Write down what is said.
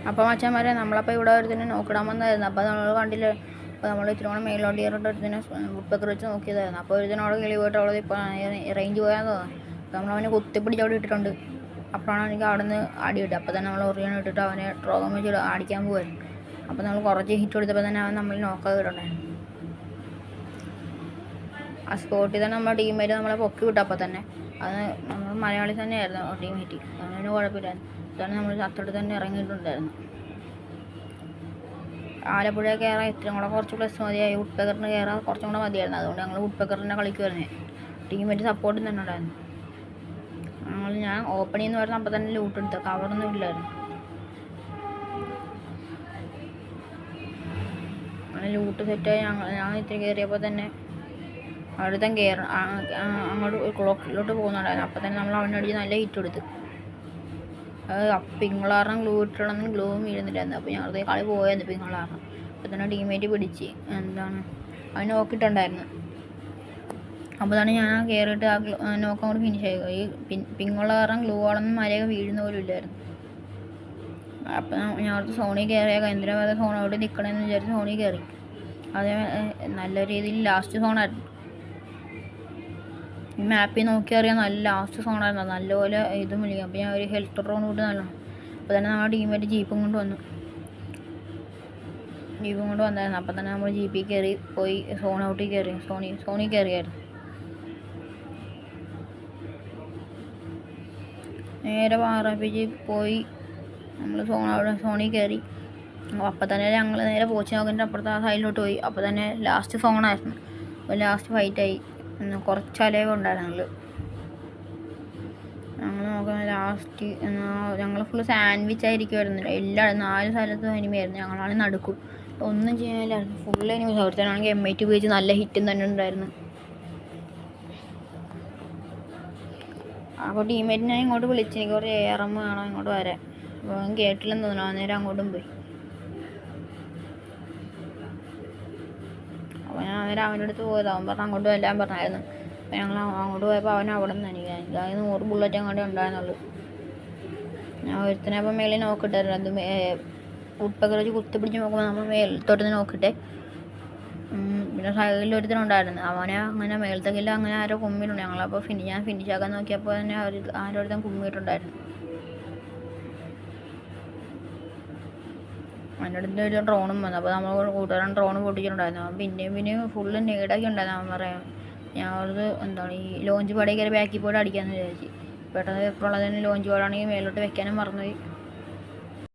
അപ്പോൾ മച്ചാന്മാരെ നമ്മളപ്പോൾ ഇവിടെ ഒരുത്തിനെ നോക്കിടാൻ വന്നതായിരുന്നു. അപ്പോൾ നമ്മൾ കണ്ടില്ലേ, അപ്പോൾ നമ്മൾ ഇത്തിരി മേലോട്ട് കയറിയിട്ട് ഒരുത്തിനെ വുഡ്പെക്കർ വെച്ച് നോക്കിയതായിരുന്നു. അപ്പോൾ ഒരുത്തിനോട് കിളി പോയിട്ട് അവളത് ഇപ്പോൾ റേഞ്ച് പോയാൽ തോന്നുന്നു. അപ്പോൾ നമ്മളവനെ കുത്തിപ്പിടിച്ച് അവിടെ ഇട്ടിട്ടുണ്ട്. അപ്പോഴാണ് എനിക്ക് അവിടെ നിന്ന് അടി കിട്ടുക. അപ്പോൾ തന്നെ നമ്മൾ ഒറിയൻ ഇട്ടിട്ട് അവനെ ട്രോഗം വെച്ച് അടിക്കാൻ പോകുമായിരുന്നു. അപ്പോൾ നമ്മൾ കുറച്ച് ഹിറ്റ് കൊടുത്തപ്പോൾ തന്നെ അവൻ നമ്മൾ നോക്കാതിട്ടുണ്ടായിരുന്നു. ആ സ്പോട്ടിൽ തന്നെ നമ്മുടെ ടീമേറ്റ് നമ്മളെ പൊക്കി വിട്ടപ്പോൾ തന്നെ അത് നമ്മൾ മലയാളി തന്നെയായിരുന്നു ടീമേറ്റ്. അതിന് കുഴപ്പമില്ലായിരുന്നു. അതാണ് നമ്മൾ ചത്തോട്ട് തന്നെ ഇറങ്ങിയിട്ടുണ്ടായിരുന്നു. ആലപ്പുഴ കയറാൻ ഇത്രയും കൂടെ കുറച്ച് പ്ലസ് മതിയായി. വുഡ്പെക്കറിന് കയറാൻ കുറച്ചും കൂടെ മതിയായിരുന്നു. അതുകൊണ്ട് ഞങ്ങൾ വുഡ്പെക്കറിനെ കളിക്കുമായിരുന്നു. ടീമേറ്റ് സപ്പോർട്ട് തന്നെ ഉണ്ടായിരുന്നു. ഞാൻ ഓപ്പണിംഗ് എന്ന് പറഞ്ഞാൽ അപ്പോൾ തന്നെ ലൂട്ട് എടുത്ത കവറൊന്നും ഇല്ലായിരുന്നു. അങ്ങനെ ലൂട്ട് സെറ്റായി ഞാൻ ഇത്തിരി കയറിയപ്പോൾ തന്നെ അടുത്തും അങ്ങോട്ട് ക്ലോക്കിലോട്ട് പോകുന്നുണ്ടായിരുന്നു. അപ്പോൾ തന്നെ നമ്മൾ അവനടിച്ച് നല്ല ഹിറ്റ് കൊടുത്ത്. പിങ്ങളാറിനും ഗ്ലൂ ഇട്ടണമെന്നും ഗ്ലൂവും വീഴുന്നില്ലായിരുന്നു. അപ്പോൾ ഞങ്ങളുടെ കളി പോയായിരുന്നു പിങ്ങളാറിന്. അപ്പോൾ തന്നെ ടീമേറ്റ് പിടിച്ച് അവന് നോക്കിയിട്ടുണ്ടായിരുന്നു. അപ്പോൾ തന്നെ ഞാൻ കയറിയിട്ട് ആ നോക്കം കൂടി ഫിനിഷ് ആയി. ഈ പിങ്ങളാറും ഗ്ലൂ ആളൊന്നും മരയൊക്കെ വീഴുന്ന പോലും ഇല്ലായിരുന്നു. അപ്പം ഞങ്ങൾക്ക് സോണി കയറിയാൽ എന്തിനാ വേറെ സോണോട്ട് നിൽക്കണമെന്ന് വിചാരിച്ച് സോണി കയറി. അതേ നല്ല രീതിയിൽ ലാസ്റ്റ് സോണായിരുന്നു. ഈ മാപ്പിൽ നോക്കി അറിയാൻ നല്ല ലാസ്റ്റ് സോണായിരുന്നു. നല്ലപോലെ ഇതും വിളിക്കും. അപ്പോൾ ഞാൻ ഒരു ഹെൽത്ത് ഡ്രോൺ കൂട്ടി നല്ലോണം. അപ്പോൾ തന്നെ നമ്മുടെ ടീമായിട്ട് ജീപ്പും കൊണ്ട് വന്നു. അപ്പോൾ തന്നെ നമ്മൾ ജീപ്പിൽ കയറി പോയി സോൺ ഔട്ടിൽ കയറി സോണി കയറിയായിരുന്നു. നേരെ പാറപ്പിച്ച് പോയി നമ്മൾ സോണിൽ കയറി. അപ്പോൾ തന്നെ ഞങ്ങൾ നേരെ പോച്ച് നോക്കിയിട്ട് അപ്പുറത്തെ ആ സൈഡിലോട്ട് പോയി. അപ്പോൾ തന്നെ ലാസ്റ്റ് സോണായിരുന്നു. അപ്പോൾ ലാസ്റ്റ് ഫൈറ്റായി. കുറച്ച് അലവുണ്ടായിരുന്നു. ഞങ്ങൾ നോക്കുന്ന ലാസ്റ്റ് ഞങ്ങൾ ഫുള്ള് സാൻഡ്വിച്ച് ആയിരിക്കുമായിരുന്നു. എല്ലാവരും 4 സ്ഥലത്തും എനിമയായിരുന്നു. ഞങ്ങളാണ് നടുക്കും. ഒന്നും ചെയ്യാനില്ലായിരുന്നു. Full enemies. അവിടുത്തേനാണെങ്കിൽ M8 ഉപയോഗിച്ച് നല്ല ഹിറ്റും തന്നെ ഉണ്ടായിരുന്നു. അപ്പോൾ ടീമേറ്റ് ഞാൻ ഇങ്ങോട്ട് വിളിച്ചു. എനിക്ക് കുറച്ച് ARM വേണം ഇങ്ങോട്ട് വരാൻ. അപ്പോൾ അവൻ കേട്ടില്ലെന്ന് തോന്നുന്നു. അന്നേരം അങ്ങോട്ടും പോയി. അപ്പോൾ ഞാൻ അന്നേരം അവൻ്റെ അടുത്ത് പോയത്. അവൻ പറഞ്ഞ് അങ്ങോട്ട് വരാൻ പറഞ്ഞായിരുന്നു. അപ്പോൾ ഞങ്ങൾ അങ്ങോട്ട് പോയപ്പോൾ അവൻ അവിടെ നിന്ന് എനിക്ക് 100 ബുള്ളറ്റ് അങ്ങോട്ടേ ഉണ്ടായിരുന്നുള്ളൂ. ഞാൻ ഒരുത്തനെ അപ്പോൾ മേളിൽ നോക്കിട്ടായിരുന്നു. അത് വുഡ്പെക്കർ വെച്ച് കുത്തിപ്പിടിച്ച് നോക്കുമ്പോൾ നമ്മൾ മേലത്തോട്ട് നോക്കിട്ടെ. പിന്നെ സൈഡിൽ ഒരുത്തനുണ്ടായിരുന്നു. അവനെ അങ്ങനെ മേളത്തെ കില്ല അങ്ങനെ ആരോ കുമ്മിയിട്ടുണ്ട്. ഞങ്ങളപ്പോൾ ഞാൻ ഫിനിഷാക്കാൻ നോക്കിയപ്പോൾ തന്നെ ആരോരുത്തൻ കുമ്മിയിട്ടുണ്ടായിരുന്നു. അതിൻ്റെ അടുത്ത് ഒരു ഡ്രോണും വന്നു. അപ്പോൾ നമ്മൾ കൂട്ടുകാരൻ ഡ്രോൺ പൊട്ടിച്ചിട്ടുണ്ടായിരുന്നു. പിന്നെയും ഫുള്ള് നേടാക്കി ഉണ്ടായിരുന്നു. അവൻ പറയാം ഞങ്ങളത് ഈ ലോഞ്ച് പാടേ കയറി ബാക്കിൽ പോയിട്ട് അടിക്കാമെന്ന് വിചാരിച്ചു. പെട്ടെന്ന് എപ്പോഴുള്ളതിന് ലോഞ്ച് പാടാണെങ്കിൽ മേലോട്ട് വെക്കാനും മറന്നുപോയി.